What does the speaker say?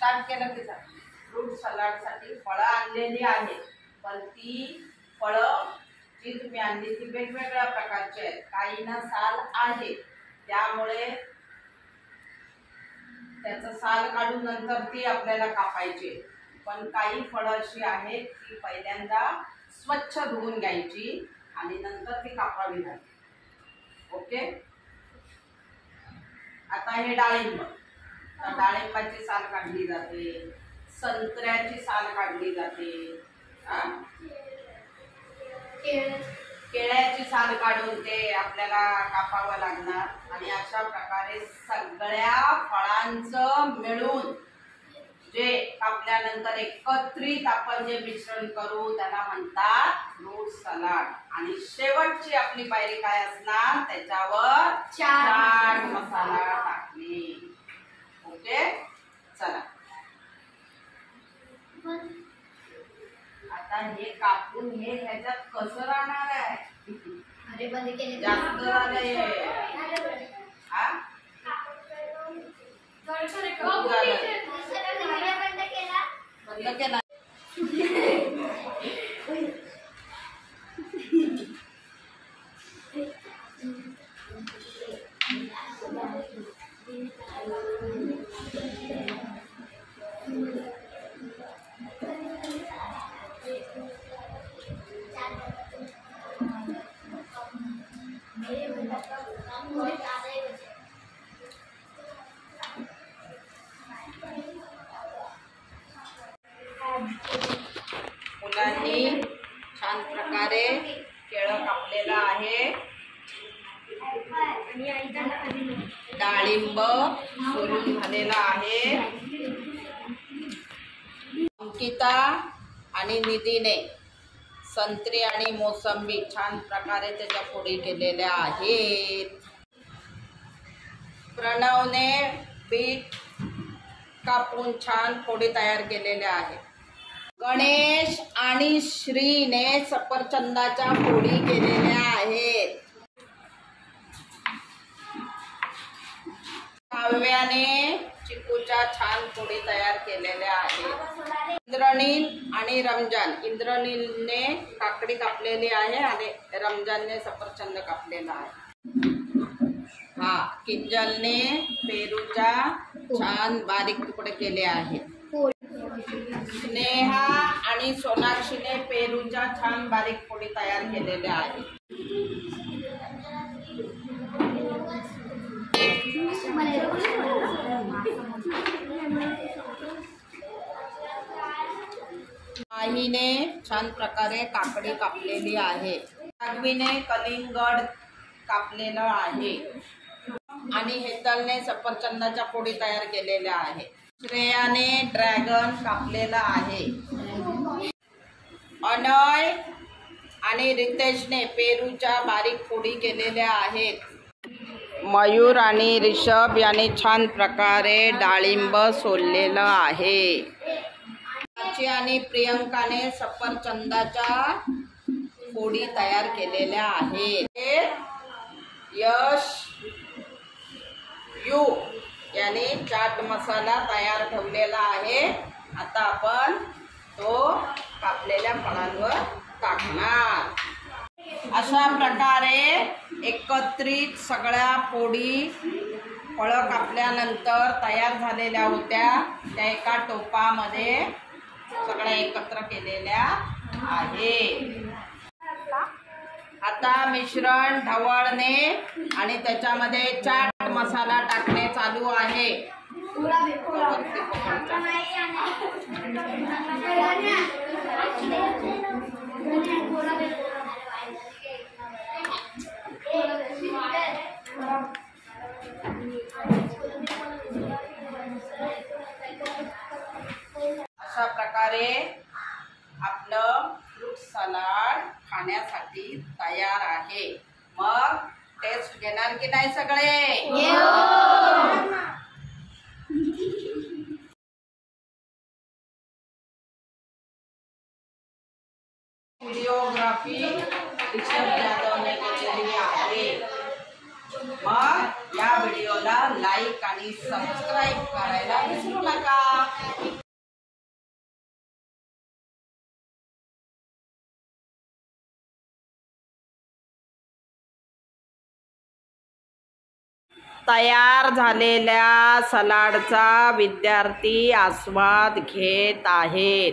Start केलं की झालं. फ्रूट सलाडसाठी फळं आणलेली आहेत, पण ती फळं जी तुम्ही आणली ती वेगवेगळ्या प्रकारची आहेत. काहींना साल आहे, त्यामुळे त्याचं साल काढून नंतर ती आपल्याला कापायची. पण काही फळं अशी आहेत की पहिल्यांदा स्वच्छ धुवून घ्यायची आणि नंतर ती कापावी लागते. ओके. आता हे डाळिंब, तर डाळिंबाची साल काढली जाते, संत्र्याची साल काढली जाते, केळ्याची साल काढून ते आपल्याला कापावं लागणार. आणि अशा प्रकारे सगळ्या फळांचं मिळून जे कापल्यानंतर एकत्रित आपण जे मिश्रण करू त्याला म्हणतात फ्रूट सलाड. आणि शेवटची आपली पायरी काय असणार, त्याच्यावर चाट मसाला टाकणे. ओके. चला आता हे कापून हे ह्याच्यात कसं राहणार आहे. अरे बंद केले, जास्त झालंय. बंद केला. मुलांनी छान प्रकारे केळं कापलेलं आहे, डाळिंब सोलून झालेला आहे. अंकिता आणि निधीने संत्री आणि मोसंबी छान प्रकारे त्याच्या फोडी केलेल्या आहेत. प्रणवने बीट कापून छान फोडी तयार केलेल्या आहेत. गणेश आणि श्रीने सफरचंदाच्या फोडी केलेल्या आहेत. काव्याने चिकूच्या छान फोडी तयार केलेल्या आहेत. इंद्रनील आणि रमजान, इंद्रनीलने काकडी कापलेली आहे आणि रमजानने सफरचंद कापलेला आहे. किंजलने पेरूच्या छान बारीक तुकडे केले आहेत. स्नेहा आणि सोनाक्षीने पेरूच्या छान बारीक फोडी तयार केलेल्या आहेत. माहीने छान प्रकारे काकडी कापलेली आहे. राघवीने कलिंगड कापलेलं आहे आणि हेतलने सफरचंदाच्या फोडी तयार केलेल्या आहेत. श्रेयाने ड्रॅगन कापलेला आहे. अनय आणि रितेशने पेरूच्या बारीक फोडी केलेल्या आहेत. मयूर आणि ऋषभ यांनी छान प्रकारे डाळिंब सोललेलं आहे. प्राची आणि प्रियंकाने सफरचंदाच्या फोडी तयार केलेल्या आहेत. यश यू याने चाट मसाला तयार ठेवलेला आहे. आता आपण तो कापलेल्या फळांवर टाकणार. अशा प्रकारे एकत्रित सगळ्या फोडी फळं कापल्यानंतर तयार झालेल्या होत्या त्या एका टोपामध्ये सगळ्या एकत्र केलेल्या आहे. आता मिश्रण ढवळणे आणि त्याच्यामध्ये चाट मसाला टाकणे चालू आहे. अशा प्रकारे आपलं फ्रूट सलाड खाण्यासाठी तयार आहे. मग टेस्ट घेणार की नाही सगळे? व्हिडिओग्राफी ऋषभ जाधवने केलेली आहे. मग या व्हिडिओला लाईक आणि सबस्क्राईब करायला विसरू नका. तयार झालेल्या सलाडचा विद्यार्थी आस्वाद घेत आहेत.